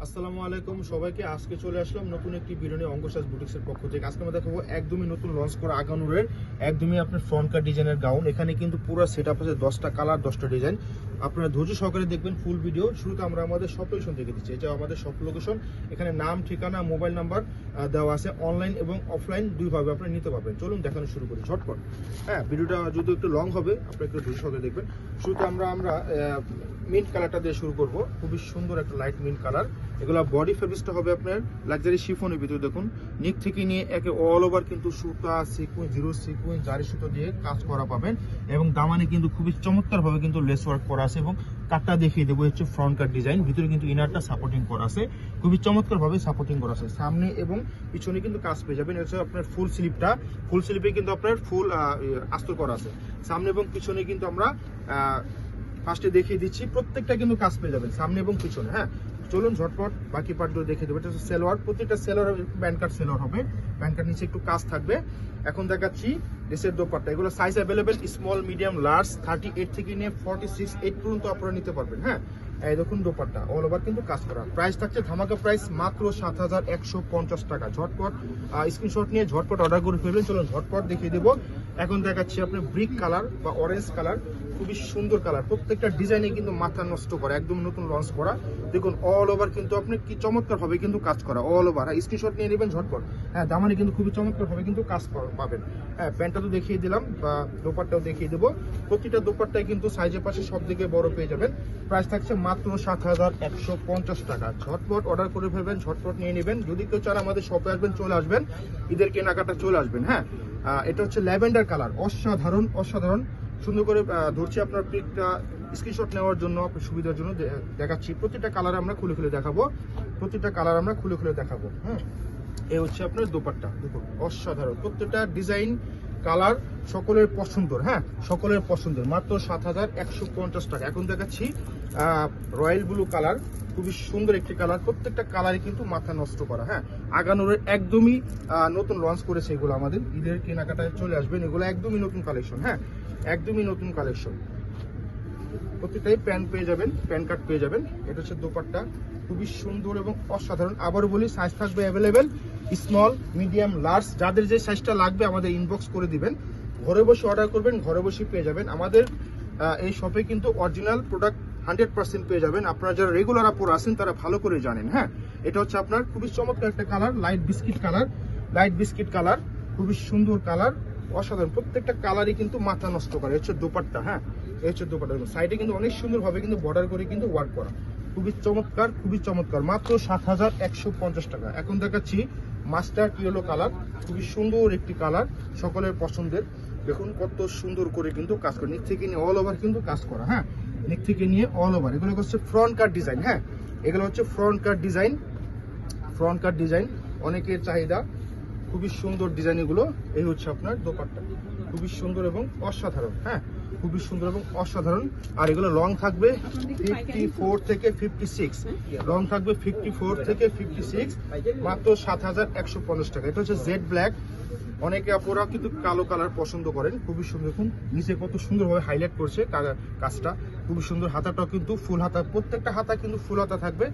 আসসালামু আলাইকুম সবাইকে। আজকে চলে আসলাম নতুন একটি ভিডিও নিয়ে অঙ্গসাজ বুটিক্সের পক্ষ থেকে। আজকে আমরা দেখাবো একদমই নতুন লঞ্চ করা আগানুরের একদমই আপনার ফ্রন্ট কাট ডিজাইনের গাউন। এখানে কিন্তু পুরো সেটআপ আছে, 10টা কালার 10টা ডিজাইন। আপনারা ধৈর্য সহকারে দেখবেন ফুল ভিডিও। শুরুতে আমরা আমাদের শপ লোকেশন থেকে দিচ্ছি। এটা আমাদের শপ লোকেশন। এখানে নাম, ঠিকানা, মোবাইল নাম্বার দেওয়া আছে। অনলাইন এবং অফলাইন দুইভাবে আপনারা নিতে পারবেন। চলুন দেখানো শুরু করি ঝটপট। হ্যাঁ, ভিডিওটা যদি একটু লং হবে আপনারা একটু ধৈর্য সহকারে দেখবেন। শুরুতে আমরা মিন্ট কালারটা দিয়ে শুরু করব। খুবই সুন্দর একটা লাইট মিন্ট কালার। এগুলা বডি ফেব্রিক্সটা হবে আপনার লাক্সারি শিফনের ভিতরে। দেখুন নিক থেকে নিয়ে একে অল ওভার কিন্তু সুতা, সিকুয়েন্স, জিরো সিকুয়েন্স, জারি সুতো দিয়ে কাজ করা পাবেন। এবং দামানে কিন্তু খুবই চমৎকার ভাবে কিন্তু লেস ওয়ার্ক করা আছে। এবং কাটটা দেখিয়ে দেবো, হচ্ছে ফ্রন্ট কাট ডিজাইন। ভিতরে কিন্তু ইনারটা সাপোর্টিং করা আছে, খুবই চমৎকার ভাবে সাপোর্টিং করা আছে। সামনে এবং পিছনে কিন্তু কাজ পেয়ে যাবেন। এটা আপনার ফুল স্লিপে কিন্তু আপনার ফুল আস্তর করা আছে। সামনে এবং পিছনে কিন্তু আমরা ফার্স্টে দেখিয়ে দিচ্ছি, প্রত্যেকটা কিন্তু কাজ পেয়ে যাবেন সামনে এবং পিছনে। হ্যাঁ, চলুন ঝটপট বাকি পার্টগুলো দেখে দেবো। এটা হচ্ছে সেলোয়ার, প্রত্যেকটা সেলোয়ার প্যান্ট কাট সেলোয়ার হবে। প্যান্ট কাট নিচে একটু কাজ থাকবে। এখন দেখাচ্ছি ড্রেসের দোপাট্টা। এগুলো size available small, medium, large 38 থেকে নিয়ে 46, 8 পর্যন্ত আপনারা নিতে পারবেন। হ্যাঁ, এই দেখুন দোপাট্টা অল ওভার কিন্তু কাজ করা। প্রাইস থাকছে ধামাকা প্রাইস মাত্র 7150 টাকা। ঝটপট স্ক্রিনশট নিয়ে ঝটপট অর্ডার করে ফেলবেন। চলুন ঝটপট দেখিয়ে দেবো। এখন দেখাচ্ছি আপনি ব্রিক কালার বা অরেঞ্জ কালার, খুবই সুন্দর কালার। প্রত্যেকটা ডিজাইনে কিন্তু মাথা নষ্ট করা, একদম নতুন লঞ্চ করা। দেখুন অল ওভার কিন্তু আপনি কি চমৎকার ভাবে কিন্তু কাজ করা অল ওভার। হ্যাঁ, স্ক্রিনশট নিয়ে নেবেন ঝটপট। হ্যাঁ, দামানে কিন্তু খুবই চমৎকার ভাবে কিন্তু কাজ পাবেন। হ্যাঁ, প্যান্টটা তো দেখিয়ে দিলাম, বা দোপাট্টাও দেখিয়ে দেবো। প্রতিটা দোপাট্টায় কিন্তু সাইজের পাশে সব দিকে বড় পেয়ে যাবেন। প্রাইস থাকছে মাত্র 7150 টাকা। ঝটপট অর্ডার করে ফেলবেন, ঝটপট নিয়ে নেবেন। যদি কেউ চান আমাদের শপে আসবেন, চলে আসবেন, ঈদের কেনাকাটা চলে আসবেন। হ্যাঁ, এটা হচ্ছে ল্যাভেন্ডার কালার, অসাধারণ অসাধারণ সুন্দর করে ধরছি আপনার পিকটা স্ক্রিনশট নেওয়ার জন্য, আপনার সুবিধার জন্য দেখাচ্ছি। প্রতিটা কালার আমরা খুলে খুলে দেখাবো, প্রতিটা কালার আমরা খুলে খুলে দেখাবো। হ্যাঁ, এই হচ্ছে আপনার দোপাট্টা। দেখুন অসাধারণ, প্রত্যেকটা ডিজাইন কালার সকলের পছন্দের। হ্যাঁ, সকলের পছন্দের। মাত্র 7150 টাকা। এখন দেখাচ্ছি রয়্যাল ব্লু কালার, খুবই সুন্দর একটি কালার। প্রত্যেকটা কালারই কিন্তু মাথা নষ্ট করা। হ্যাঁ, আগানোরের একদমই নতুন লঞ্চ করেছে এগুলো। আমাদের ঈদের কেনাকাটায় চলে আসবেন, এগুলো একদমই নতুন কালেকশন। হ্যাঁ, একদমই নতুন কালেকশন। প্রত্যেকটাই প্যান্ট পেয়ে যাবেন, প্যান্ট কাট পেয়ে যাবেন। এটা হচ্ছে দোপাট্টা, খুবই সুন্দর এবং অসাধারণ। আবারও বলি, সাইজ থাকবে অ্যাভেলেবেল স্মল, মিডিয়াম, লার্জ। যাদের যে সাইজটা লাগবে আমাদের ইনবক্স করে দিবেন। ঘরে বসে অর্ডার করবেন, ঘরে বসে পেয়ে যাবেন। আমাদের এই শপে কিন্তু অরিজিনাল প্রোডাক্ট 100% পেয়ে যাবেন। আপনারা যারা রেগুলার আপুর আছেন তারা ভালো করে জানেন। হ্যাঁ, এটা হচ্ছে আপনার খুবই চমৎকার একটা colour, light biscuit colour, light biscuit colour, খুবই সুন্দর কালার, অসাধারণ। প্রত্যেকটা কালারই কিন্তু মাথা নষ্ট করে। হচ্ছে দোপাট্টা। হ্যাঁ, এই হচ্ছে দোপাট্টা। সাইডে কিন্তু অনেক সুন্দর ভাবে কিন্তু বর্ডার করে কিন্তু ওয়ার্ক করা, খুবই চমৎকার, খুবই চমৎকার। মাত্র 7150 টাকা। এখন দেখাচ্ছি মাস্টার্ড ইয়েলো কালার, খুবই সুন্দর একটি কালার, সকলের পছন্দের। দেখুন কত সুন্দর করে কিন্তু কাজ করে, নিচ থেকে নিয়ে অল ওভার কিন্তু কাজ করা। হ্যাঁ, নিচ থেকে নিয়ে অল ওভার। এগুলো হচ্ছে ফ্রন্ট কাট ডিজাইন। হ্যাঁ, এগুলো হচ্ছে ফ্রন্ট কাট ডিজাইন, ফ্রন্ট কাট ডিজাইন অনেকের চাহিদা। খুবই সুন্দর ডিজাইন এগুলো। এই হচ্ছে আপনার দোপাট্টা, খুবই সুন্দর এবং অসাধারণ। হ্যাঁ, খুবই সুন্দর এবং অসাধারণ। আর এগুলো লং থাকবে 54 থেকে 56, লং থাকবে 54 থেকে 56। মাত্র 7150 টাকা। এটা হচ্ছে জেড ব্ল্যাক। অনেকে আপুরা কিন্তু কালো কালার পছন্দ করেন। খুবই সুন্দর, দেখুন নিচে কত সুন্দরভাবে হাইলাইট করছে কাজটা, খুবই সুন্দর। হাতাটাও কিন্তু ফুল হাতা, প্রত্যেকটা হাতা কিন্তু ফুল হাতা থাকবে,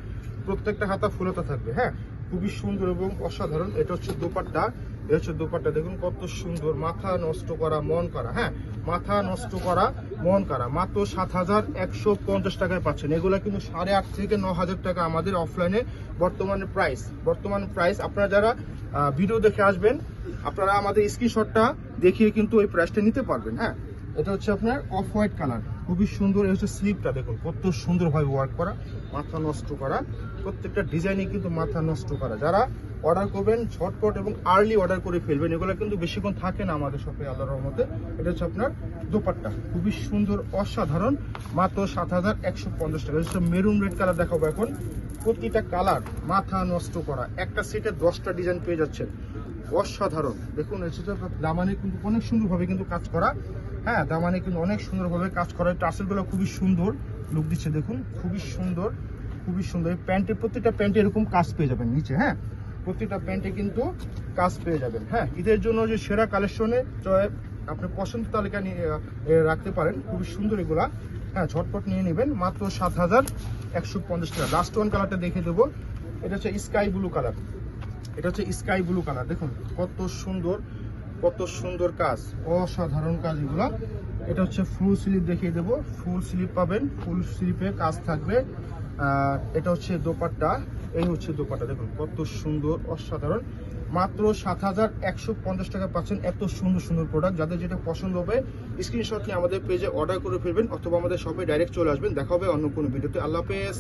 প্রত্যেকটা হাতা ফুল হাতা থাকবে। হ্যাঁ, খুবই সুন্দর এবং অসাধারণ। এটা হচ্ছে দোপাট্টা, এটা হচ্ছে দোপাট্টা। দেখুন কত সুন্দর, মাথা নষ্ট করা মন করা। হ্যাঁ, মাথা নষ্ট করা মন করা। মাত্র 7150 টাকায় পাচ্ছেন। এগুলো কিন্তু 8,500 থেকে 9,000 টাকা আমাদের অফলাইনে বর্তমানে প্রাইস। আপনারা যারা ভিডিও দেখে আসবেন, আপনারা আমাদের স্ক্রিনশটটা দেখিয়ে কিন্তু ওই প্রাইসটা নিতে পারবেন। হ্যাঁ, এটা হচ্ছে আপনার অফ হোয়াইট কালার, খুবই সুন্দর। এই হচ্ছে স্লিপটা, দেখুন কত সুন্দরভাবে ওয়ার্ক করা, মাথা নষ্ট করা। প্রত্যেকটা ডিজাইনে কিন্তু মাথা নষ্ট করা। যারা অর্ডার করবেন ঝটপট এবং আর্লি অর্ডার করে ফেলবেন। এগুলো কিন্তু বেশিক্ষণ থাকে না আমাদের শপে, আল্লাহর রহমতে। এটা হচ্ছে আপনার দোপাট্টা, খুবই সুন্দর অসাধারণ। মাত্র 7150 টাকা। হচ্ছে মেরুন রেড কালার দেখাবো এখন। প্রতিটা কালার মাথা নষ্ট করা, একটা সেটে 10টা ডিজাইন পেয়ে যাচ্ছেন, অসাধারণ। দেখুন দামানে কিন্তু অনেক সুন্দরভাবে কিন্তু কাজ করা। হ্যাঁ, দামানে কিন্তু অনেক সুন্দরভাবে কাজ করা। টাসেলগুলো খুবই সুন্দর লুক দিচ্ছে, দেখুন খুবই সুন্দর, খুবই সুন্দর। প্যান্টের প্রত্যেকটা প্যান্টে এরকম কাজ পেয়ে যাবেন নিচে। হ্যাঁ, প্রত্যেকটা প্যান্টে কিন্তু কাজ পেয়ে যাবেন। হ্যাঁ, ঈদের জন্য যে সেরা কালেকশনে আপনি পছন্দ তালিকা নিয়ে রাখতে পারেন, খুবই সুন্দর এগুলা। হ্যাঁ, ঝটপট নিয়ে নেবেন। মাত্র 7150 টাকা। লাস্ট ওয়ান কালারটা দেখে দেবো, এটা হচ্ছে স্কাই ব্লু কালার, এটা হচ্ছে স্কাই ব্লু কালার। দেখুন কত সুন্দর, কত সুন্দর কাজ, অসাধারণ কাজ এগুলা। এটা হচ্ছে ফুল স্লিপ দেখিয়ে দেবো, ফুল স্লিপ পাবেন, ফুল স্লিপে কাজ থাকবে। এটা হচ্ছে দোপাট্টা, এই হচ্ছে দোপাট্টা। দেখুন কত সুন্দর, অসাধারণ। মাত্র 7,150 টাকা পাচ্ছেন এত সুন্দর সুন্দর প্রোডাক্ট। যাদের যেটা পছন্দ হবে স্ক্রিনশট নিয়ে আমাদের পেজে অর্ডার করে ফেলবেন, অথবা আমাদের শপে ডাইরেক্ট চলে আসবেন। দেখা হবে অন্য কোনো ভিডিওতে। আল্লাহ হাফেজ।